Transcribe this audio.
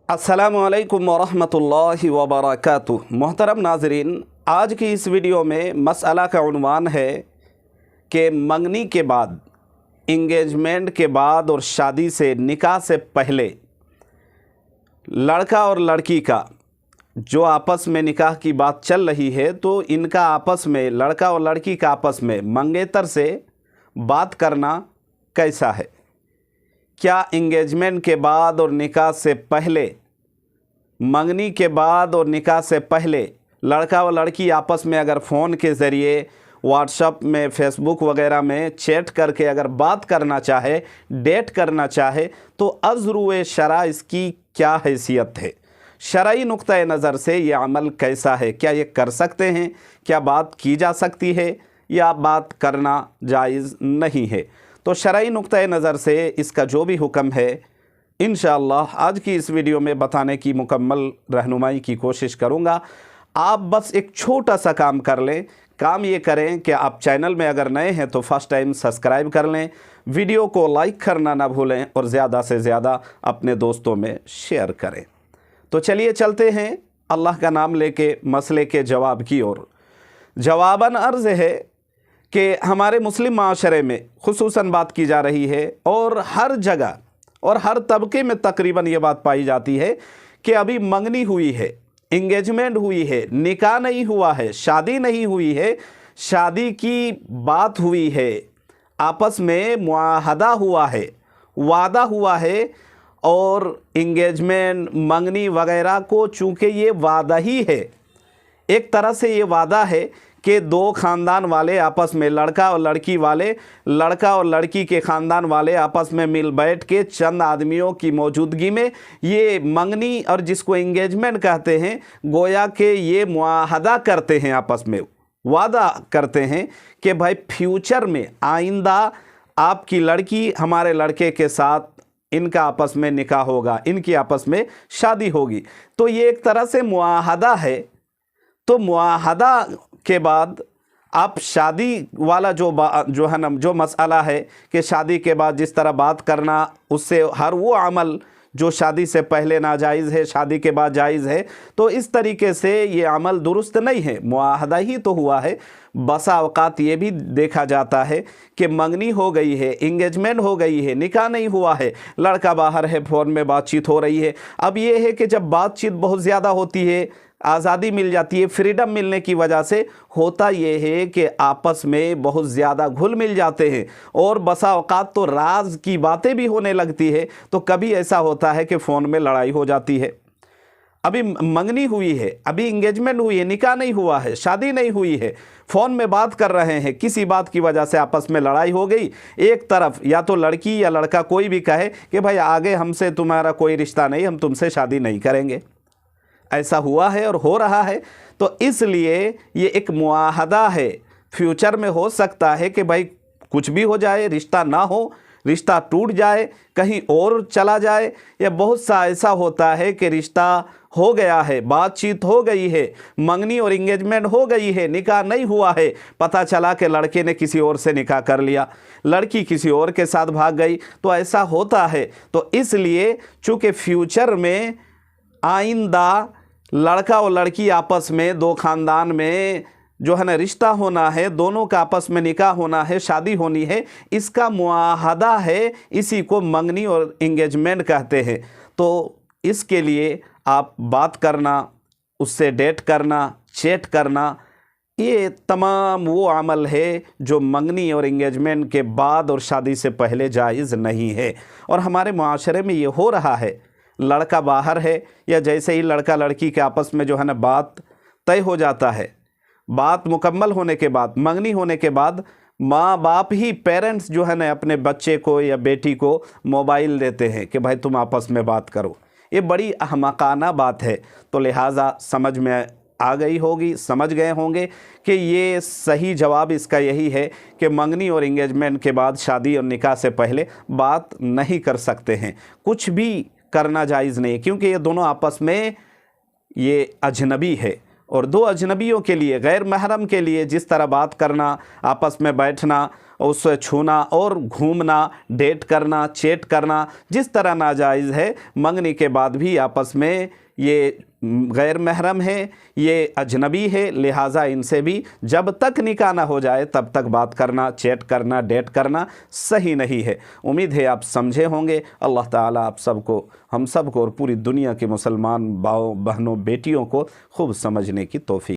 अस्सलामु अलैकुम वरहमतुल्लाहि वबरकातुह। मोहतरम नाज़रीन, आज की इस वीडियो में मसला का उन्वान है कि मंगनी के बाद, इंगेजमेंट के बाद और शादी से निकाह से पहले लड़का और लड़की का जो आपस में निकाह की बात चल रही है, तो इनका आपस में, लड़का और लड़की का आपस में मंगेतर से बात करना कैसा है। क्या इंगेजमेंट के बाद और निकाह से पहले, मंगनी के बाद और निकाह से पहले लड़का और लड़की आपस में अगर फ़ोन के ज़रिए, व्हाट्सएप में, फेसबुक वगैरह में चैट करके अगर बात करना चाहे, डेट करना चाहे, तो अज़्रुए शरा इसकी क्या हैसियत है, शरई नुक्ता नज़र से ये अमल कैसा है। क्या ये कर सकते हैं, क्या बात की जा सकती है या बात करना जायज़ नहीं है। तो शरई नुक्ता नज़र से इसका जो भी हुक्म है, इंशाअल्लाह आज की इस वीडियो में बताने की मुकम्मल रहनुमाई की कोशिश करूँगा। आप बस एक छोटा सा काम कर लें। काम ये करें कि आप चैनल में अगर नए हैं तो फर्स्ट टाइम सब्सक्राइब कर लें, वीडियो को लाइक करना ना भूलें और ज़्यादा से ज़्यादा अपने दोस्तों में शेयर करें। तो चलिए चलते हैं अल्लाह का नाम लेके मसले के जवाब की ओर। जवाबन अर्ज़ है कि हमारे मुस्लिम माशरे में खुसूसन बात की जा रही है और हर जगह और हर तबके में तकरीबन ये बात पाई जाती है कि अभी मंगनी हुई है, इंगेजमेंट हुई है, निकाह नहीं हुआ है, शादी नहीं हुई है, शादी की बात हुई है, आपस में मुआहदा हुआ है, वादा हुआ है, और इंगेजमेंट, मंगनी वगैरह को चूँकि ये वादा ही है, एक तरह से ये वादा है कि दो ख़ानदान वाले आपस में, लड़का और लड़की वाले, लड़का और लड़की के ख़ानदान वाले आपस में मिल बैठ के चंद आदमियों की मौजूदगी में ये मंगनी और जिसको इंगेजमेंट कहते हैं, गोया के ये मुआहदा करते हैं, आपस में वादा करते हैं कि भाई फ्यूचर में, आइंदा आपकी लड़की हमारे लड़के के साथ, इनका आपस में निकाह होगा, इनकी आपस में शादी होगी। तो ये एक तरह से मुआहदा है। तो मुआहदा के बाद आप शादी वाला जो है ना, जो मसला है कि शादी के बाद जिस तरह बात करना, उससे हर वो अमल जो शादी से पहले नाजायज़ है शादी के बाद जायज़ है, तो इस तरीके से ये अमल दुरुस्त नहीं है, मुआहदा ही तो हुआ है। बसा अवकात ये भी देखा जाता है कि मंगनी हो गई है, इंगेजमेंट हो गई है, निकाह नहीं हुआ है, लड़का बाहर है, फ़ोन में बातचीत हो रही है। अब ये है कि जब बातचीत बहुत ज़्यादा होती है, आज़ादी मिल जाती है, फ्रीडम मिलने की वजह से होता ये है कि आपस में बहुत ज़्यादा घुल मिल जाते हैं और बसा औकात तो राज की बातें भी होने लगती है। तो कभी ऐसा होता है कि फ़ोन में लड़ाई हो जाती है। अभी मंगनी हुई है, अभी इंगेजमेंट हुई है, निकाह नहीं हुआ है, शादी नहीं हुई है, फ़ोन में बात कर रहे हैं, किसी बात की वजह से आपस में लड़ाई हो गई। एक तरफ या तो लड़की या लड़का कोई भी कहे कि भाई आगे हमसे तुम्हारा कोई रिश्ता नहीं, हम तुमसे शादी नहीं करेंगे। ऐसा हुआ है और हो रहा है। तो इसलिए ये एक मुआहदा है। फ्यूचर में हो सकता है कि भाई कुछ भी हो जाए, रिश्ता ना हो, रिश्ता टूट जाए, कहीं और चला जाए, या बहुत सा ऐसा होता है कि रिश्ता हो गया है, बातचीत हो गई है, मंगनी और इंगेजमेंट हो गई है, निकाह नहीं हुआ है, पता चला कि लड़के ने किसी और से निकाह कर लिया, लड़की किसी और के साथ भाग गई, तो ऐसा होता है। तो इसलिए चूँकि फ्यूचर में, आइंदा लड़का और लड़की आपस में, दो ख़ानदान में जो है ना रिश्ता होना है, दोनों का आपस में निकाह होना है, शादी होनी है, इसका मुआहदा है, इसी को मंगनी और इंगेजमेंट कहते हैं। तो इसके लिए आप बात करना, उससे डेट करना, चैट करना, ये तमाम वो अमल है जो मंगनी और इंगेजमेंट के बाद और शादी से पहले जायज़ नहीं है। और हमारे माशरे में ये हो रहा है। लड़का बाहर है, या जैसे ही लड़का लड़की के आपस में जो है ना बात तय हो जाता है, बात मुकम्मल होने के बाद, मंगनी होने के बाद, माँ बाप ही, पेरेंट्स जो है ना अपने बच्चे को या बेटी को मोबाइल देते हैं कि भाई तुम आपस में बात करो। ये बड़ी अहमकाना बात है। तो लिहाजा समझ में आ गई होगी, समझ गए होंगे कि ये सही जवाब इसका यही है कि मंगनी और इंगेजमेंट के बाद, शादी और निकाह से पहले बात नहीं कर सकते हैं, कुछ भी करना जायज़ नहीं है, क्योंकि ये दोनों आपस में ये अजनबी है। और दो अजनबियों के लिए, गैर महरम के लिए जिस तरह बात करना, आपस में बैठना उससे छूना और घूमना, डेट करना, चैट करना जिस तरह नाजायज़ है, मंगनी के बाद भी आपस में ये गैर महरम है, ये अजनबी है, लिहाजा इनसे भी जब तक निकाह ना हो जाए तब तक बात करना, चैट करना, डेट करना सही नहीं है। उम्मीद है आप समझे होंगे। अल्लाह ताला आप सबको, हम सबको और पूरी दुनिया के मुसलमान भाइयों बहनों बेटियों को खूब समझने की तौफीक